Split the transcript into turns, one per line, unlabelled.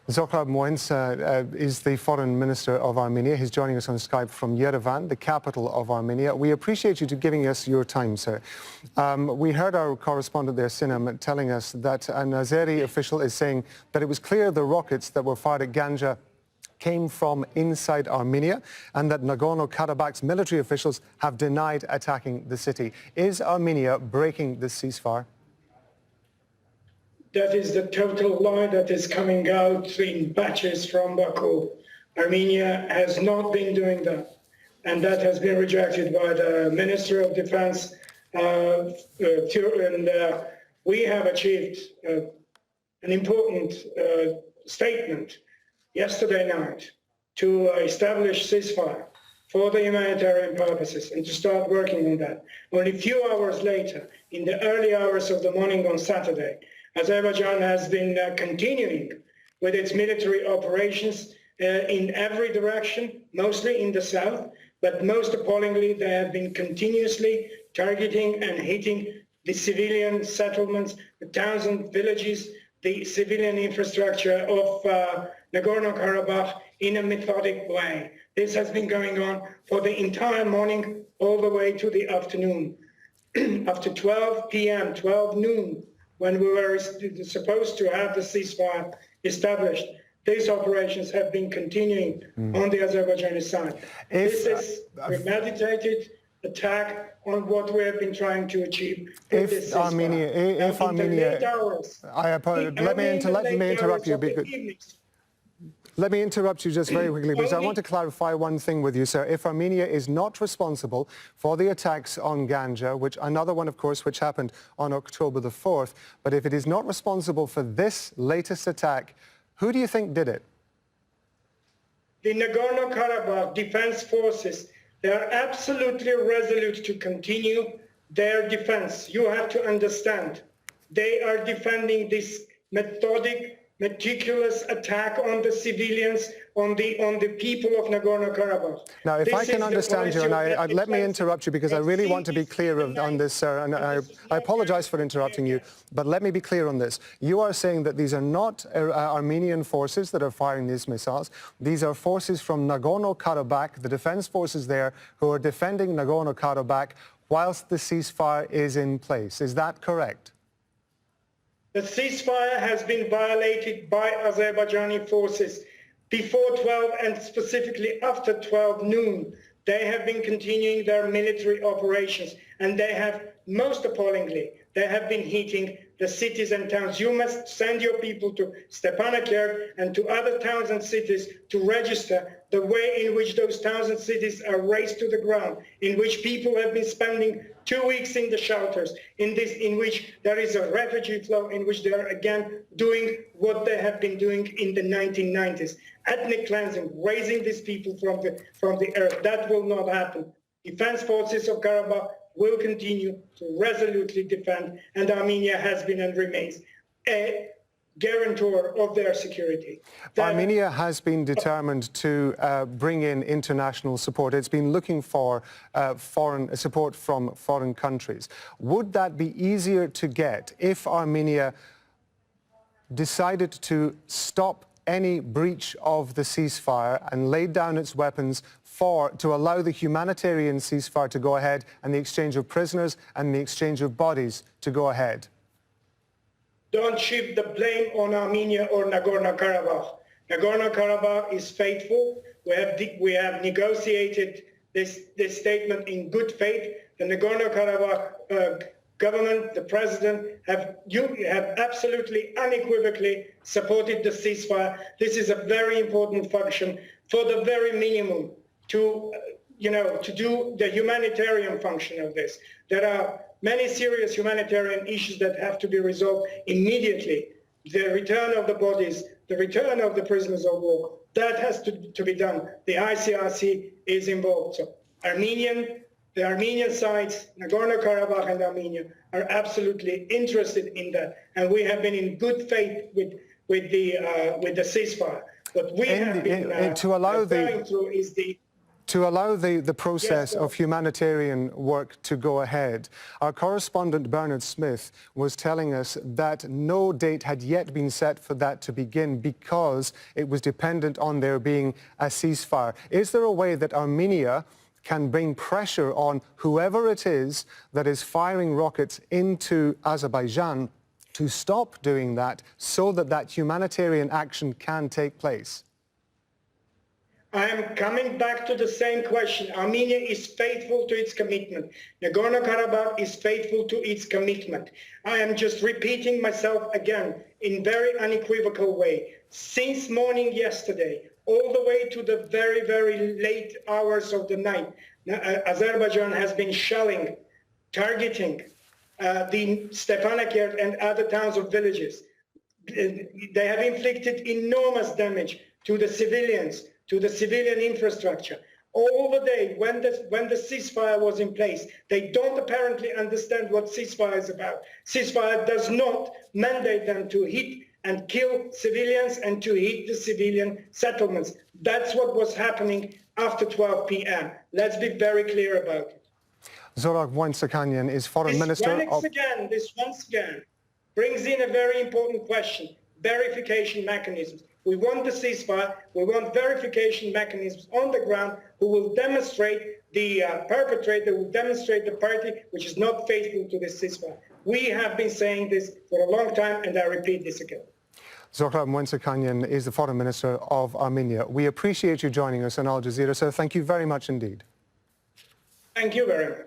Zöhra is the foreign minister of Armenia. He's joining us on Skype from Yerevan, the capital of Armenia. We appreciate you giving us your time, sir. We heard our correspondent there, Sinem, telling us that an Azeri official is saying that it was clear the rockets that were fired at Ganja came from inside Armenia and that Nagorno-Karabakh's military officials have denied attacking the city. Is Armenia breaking the ceasefire?
That is the total lie that is coming out in batches from Baku. Armenia has not been doing that, and that has been rejected by the Minister of Defense. We have achieved an important statement yesterday night to establish ceasefire for the humanitarian purposes and to start working on that. Only a few hours later, in the early hours of the morning on Saturday, Azerbaijan has been continuing with its military operations in every direction, mostly in the south, but most appallingly, they have been continuously targeting and hitting the civilian settlements, the towns and villages, the civilian infrastructure of Nagorno-Karabakh in a methodic way. This has been going on for the entire morning all the way to the afternoon. After 12 p.m., 12 noon, when we were supposed to have the ceasefire established, these operations have been continuing on the Azerbaijani side. This is a premeditated attack on what we have been trying to achieve. Let
me interrupt you just very quickly, because I want to clarify one thing with you, sir. If Armenia is not responsible for the attacks on Ganja, which another one, of course, which happened on October the 4th, but if it is not responsible for this latest attack, who do you think did it?
The Nagorno-Karabakh Defense Forces, they are absolutely resolute to continue their defense. You have to understand, they are defending this meticulous attack on the civilians, on the people of Nagorno-Karabakh.
Now, if I can understand you, and let me interrupt you, because I really want to be clear on this, sir, and I apologize for interrupting you, but let me be clear on this. You are saying that these are not Armenian forces that are firing these missiles. These are forces from Nagorno-Karabakh, the defense forces there, who are defending Nagorno-Karabakh whilst the ceasefire is in place. Is that correct?
The ceasefire has been violated by Azerbaijani forces before 12 and specifically after 12 noon. They have been continuing their military operations, and they have, most appallingly, they have been hitting the cities and towns. You must send your people to Stepanakert and to other towns and cities to register the way in which those towns and cities are razed to the ground, in which people have been spending 2 weeks in the shelters, in which there is a refugee flow, in which they are again doing what they have been doing in the 1990s. Ethnic cleansing, raising these people from the earth. That will not happen. Defense forces of Karabakh will continue to resolutely defend, and Armenia has been and remains a guarantor of their security.
Armenia has been determined to bring in international support. It's been looking for foreign support from foreign countries. Would that be easier to get if Armenia decided to stop any breach of the ceasefire and laid down its weapons to allow the humanitarian ceasefire to go ahead and the exchange of prisoners and the exchange of bodies to go ahead?
Don't shift the blame on Armenia or Nagorno-Karabakh. Nagorno-Karabakh is faithful. We have negotiated this statement in good faith. The Nagorno-Karabakh government, the president, have absolutely unequivocally supported the ceasefire. This is a very important function for the very minimum to do the humanitarian function of this. There are many serious humanitarian issues that have to be resolved immediately. The return of the bodies, the return of the prisoners of war, that has to be done. The ICRC is involved. So the Armenian sides, Nagorno-Karabakh and Armenia, are absolutely interested in that. And we have been in good faith with the ceasefire. What we have been going through is
To allow the process of humanitarian work to go ahead, our correspondent Bernard Smith was telling us that no date had yet been set for that to begin because it was dependent on there being a ceasefire. Is there a way that Armenia can bring pressure on whoever it is that is firing rockets into Azerbaijan to stop doing that so that that humanitarian action can take place?
I am coming back to the same question. Armenia is faithful to its commitment. Nagorno-Karabakh is faithful to its commitment. I am just repeating myself again in very unequivocal way. Since morning yesterday, all the way to the very, very late hours of the night, Azerbaijan has been shelling, targeting the Stepanakert and other towns of villages. They have inflicted enormous damage to the civilians, to the civilian infrastructure. All the day when the ceasefire was in place, they don't apparently understand what ceasefire is about. Ceasefire does not mandate them to hit and kill civilians and to hit the civilian settlements. That's what was happening after 12 p.m. Let's be very clear about it.
Zöhrab Mnatsakanyan is Foreign Minister of...
This once again brings in a very important question, verification mechanisms. We want the ceasefire, we want verification mechanisms on the ground who will demonstrate the perpetrator, will demonstrate the party which is not faithful to this ceasefire. We have been saying this for a long time, and I repeat this again.
Zöhrab Mnatsakanyan is the Foreign Minister of Armenia. We appreciate you joining us on Al Jazeera, sir. Thank you very much indeed.
Thank you very much.